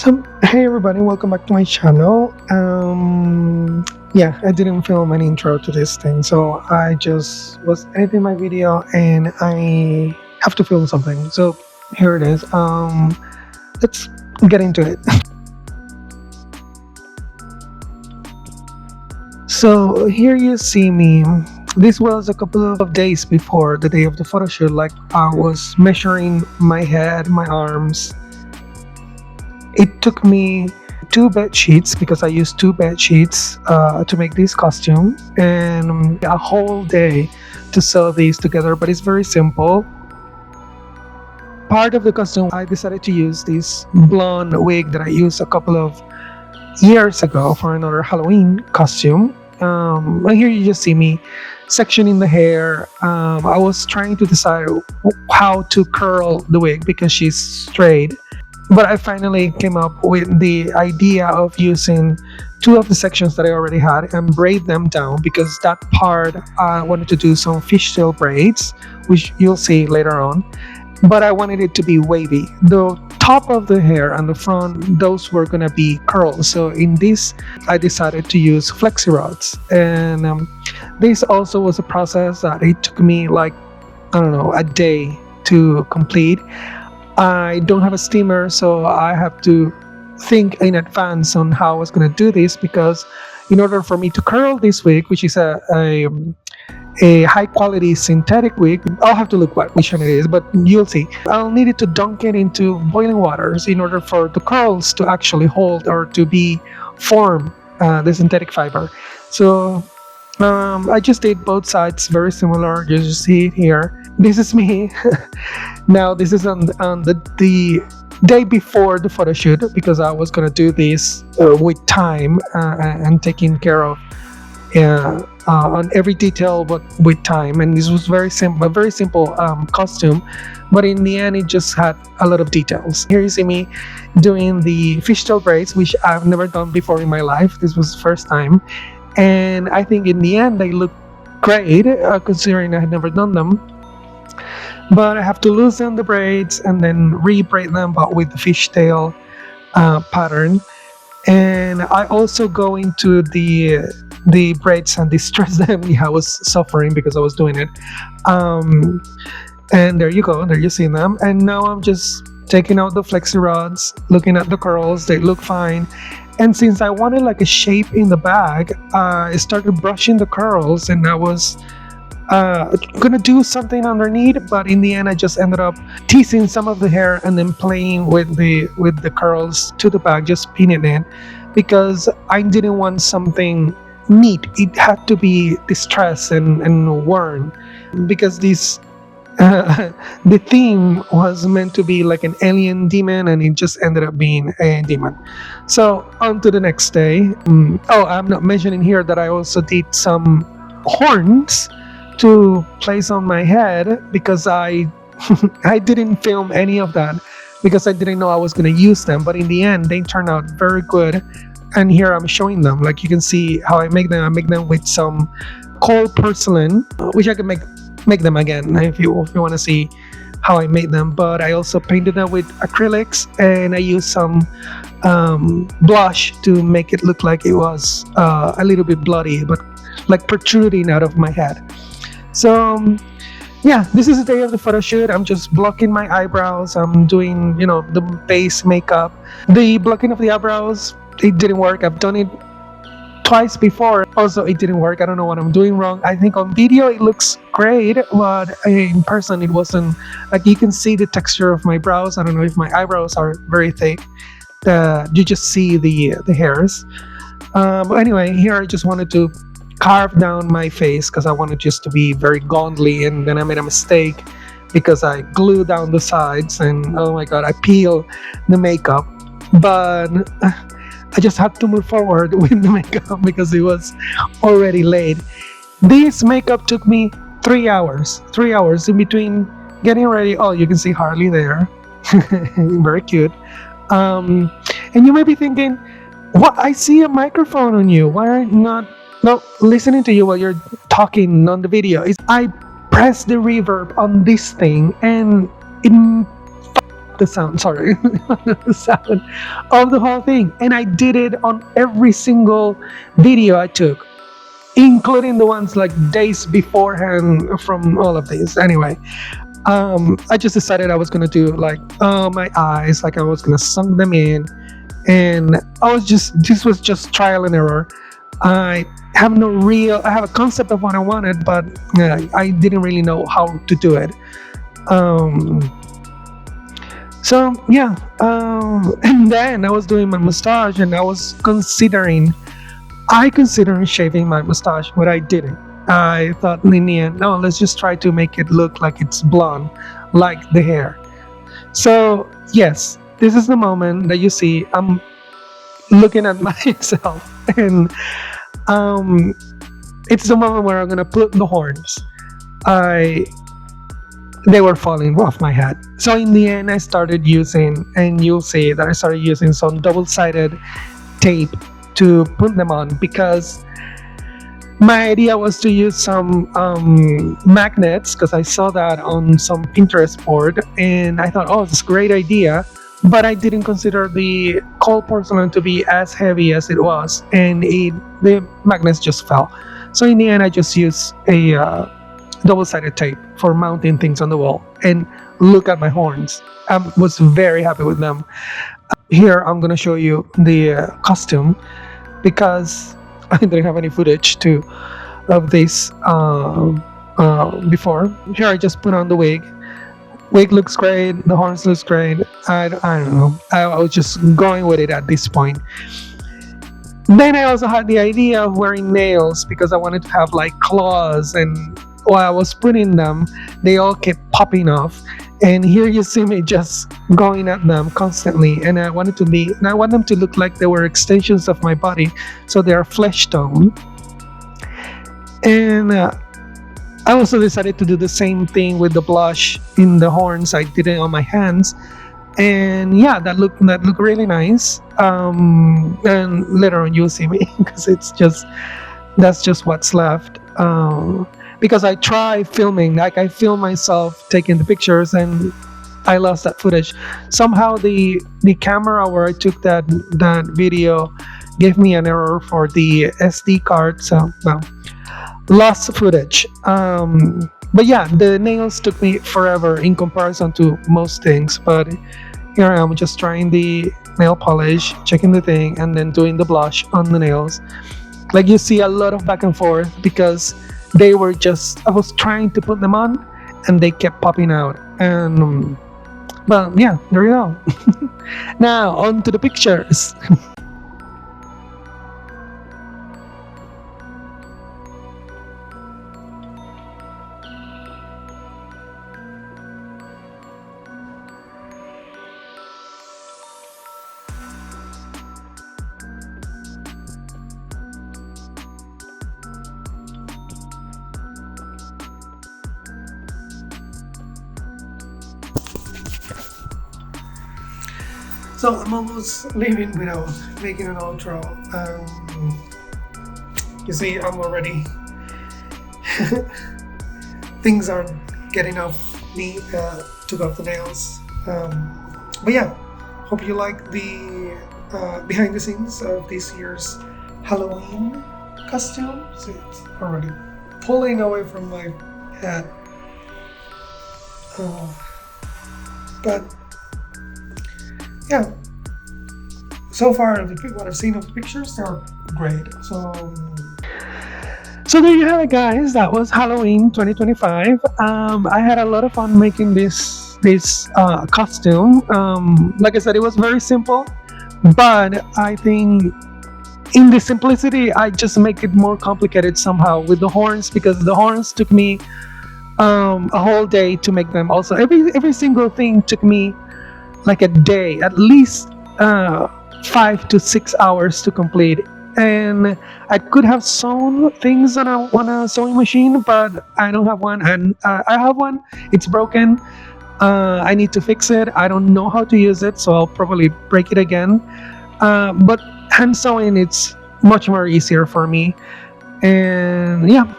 So, hey everybody, welcome back to my channel. Yeah, I didn't film an intro to this thing, so I just was editing my video and I have to film something. So here it is. Let's get into it. So here you see me. This was a couple of days before the day of the photo shoot. Like I was measuring my head, my arms. It took me two bed sheets because I used two bed sheets to make this costume, and a whole day to sew these together. But it's very simple. Part of the costume, I decided to use this blonde wig that I used a couple of years ago for another Halloween costume. And here you just see me sectioning the hair. I was trying to decide how to curl the wig because she's straight. But I finally came up with the idea of using two of the sections that I already had and braid them down, because that part I wanted to do some fishtail braids, which you'll see later on. But I wanted it to be wavy. The top of the hair and the front, those were gonna be curls. So in this, I decided to use flexi rods. And this also was a process that it took me like, I don't know, a day to complete. I don't have a steamer, so I have to think in advance on how I was going to do this, because in order for me to curl this wig, which is a high quality synthetic wig, I'll have to look which one it is, but you'll see. I'll need it to dunk it into boiling waters in order for the curls to actually hold or to be form the synthetic fiber. So I just did both sides very similar. You just see it here. This is me. Now this is on the day before the photo shoot, because I was gonna do this with time and taking care of on every detail, but with time. And this was very simple, a very simple costume, but in the end it just had a lot of details. Here you see me doing the fishtail braids, which I've never done before in my life. This was the first time. And I think in the end they look great, considering I had never done them. But I have to loosen the braids and then re-braid them, but with the fishtail pattern. And I also go into the braids and distress them. Yeah, I was suffering because I was doing it. And there you go, there you see them. And now I'm just taking out the flexi rods, looking at the curls. They look fine. And since I wanted like a shape in the bag, I started brushing the curls, and I was gonna do something underneath, but in the end I just ended up teasing some of the hair and then playing with the curls to the bag, just pinning it, because I didn't want something neat. It had to be distressed and worn, because this the theme was meant to be like an alien demon, and it just ended up being a demon. So on to the next day. Oh, I'm not mentioning here that I also did some horns to place on my head, because I I didn't film any of that because I didn't know I was going to use them. But in the end they turned out very good, and here I'm showing them. Like you can see how I make them. I make them with some cold porcelain, which I can make them again if you want to see how I made them. But I also painted them with acrylics, and I used some blush to make it look like it was a little bit bloody, but like protruding out of my head. So yeah, this is the day of the photo shoot. I'm just blocking my eyebrows. I'm doing, the base makeup. The blocking of the eyebrows, it didn't work. I've done it twice before. Also, it didn't work. I don't know what I'm doing wrong. I think on video it looks great, but in person it wasn't. Like you can see the texture of my brows. I don't know if my eyebrows are very thick. You just see the hairs. But anyway, here I just wanted to carve down my face because I wanted just to be very gauntly, and then I made a mistake because I glued down the sides, and oh my god, I peeled the makeup. But I just had to move forward with the makeup because it was already late. This makeup took me 3 hours. 3 hours in between getting ready. Oh, you can see Harley there. Very cute. And you may be thinking, what? I see a microphone on you. Why are you not listening to you while you're talking on the video? I pressed the reverb on this thing, and it not the sound, sorry, the sound of the whole thing. And I did it on every single video I took, including the ones like days beforehand from all of these. Anyway, I just decided I was gonna do like my eyes, like I was gonna sunk them in, and this was just trial and error. I I have a concept of what I wanted, but I didn't really know how to do it. Um, so yeah, and then I was doing my mustache, and I considered shaving my mustache, but I didn't. I thought in the end, no, let's just try to make it look like it's blonde, like the hair. So yes, this is the moment that you see I'm looking at myself, and um, it's the moment where I'm gonna put the horns. I They were falling off my head. So in the end, I started using, and you'll see that I started using some double-sided tape to put them on, because my idea was to use some magnets, because I saw that on some Pinterest board, and I thought, oh, it's a great idea. But I didn't consider the cold porcelain to be as heavy as it was, and the magnets just fell. So in the end, I just used a double-sided tape for mounting things on the wall. And look at my horns. I was very happy with them. Here, I'm gonna show you the costume, because I didn't have any footage of this before. Here, I just put on the wig. Wig looks great. The horns looks great. I don't know. I was just going with it at this point. Then I also had the idea of wearing nails, because I wanted to have like claws, and while I was putting them, they all kept popping off. And here you see me just going at them constantly, and I want them to look like they were extensions of my body, so they are flesh tone. And I also decided to do the same thing with the blush in the horns. I did it on my hands, and yeah, that looked really nice. And later on you'll see me, because that's just what's left. Because I try filming, like I film myself taking the pictures, and I lost that footage. Somehow the camera where I took that video gave me an error for the SD card, so well, lost footage. But yeah, the nails took me forever in comparison to most things. But here I am, just trying the nail polish, checking the thing, and then doing the blush on the nails. Like you see a lot of back and forth, because I was trying to put them on, and they kept popping out. And well, yeah, there you go. Now on to the pictures. So I'm almost leaving without making an outro. You see, I'm already things aren't getting off me. Took off the nails. But yeah, hope you like the behind the scenes of this year's Halloween costume. So it's already pulling away from my head. But yeah, so far what I've seen of the pictures, they're great. So there you have it, guys. That was Halloween 2025. I had a lot of fun making this costume. Like I said, it was very simple, but I think in the simplicity, I just make it more complicated somehow with the horns, because the horns took me a whole day to make them. Also, every single thing took me like a day, at least 5 to 6 hours to complete. And I could have sewn things on a sewing machine, but I don't have one. And I have one, it's broken. I need to fix it. I don't know how to use it, so I'll probably break it again. But hand sewing, it's much more easier for me. And yeah,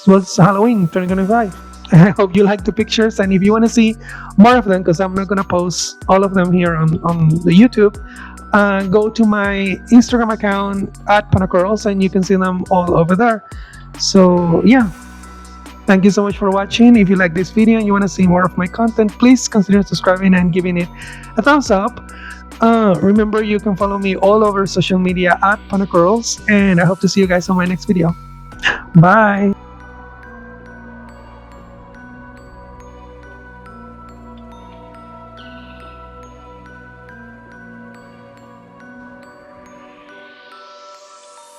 was Halloween 2025. I hope you like the pictures, and if you want to see more of them, because I'm not gonna post all of them here on the YouTube, go to my Instagram account at Panacurls, and you can see them all over there. So yeah, thank you so much for watching. If you like this video and you want to see more of my content, please consider subscribing and giving it a thumbs up. Remember, you can follow me all over social media at Panacurls, and I hope to see you guys on my next video. Bye.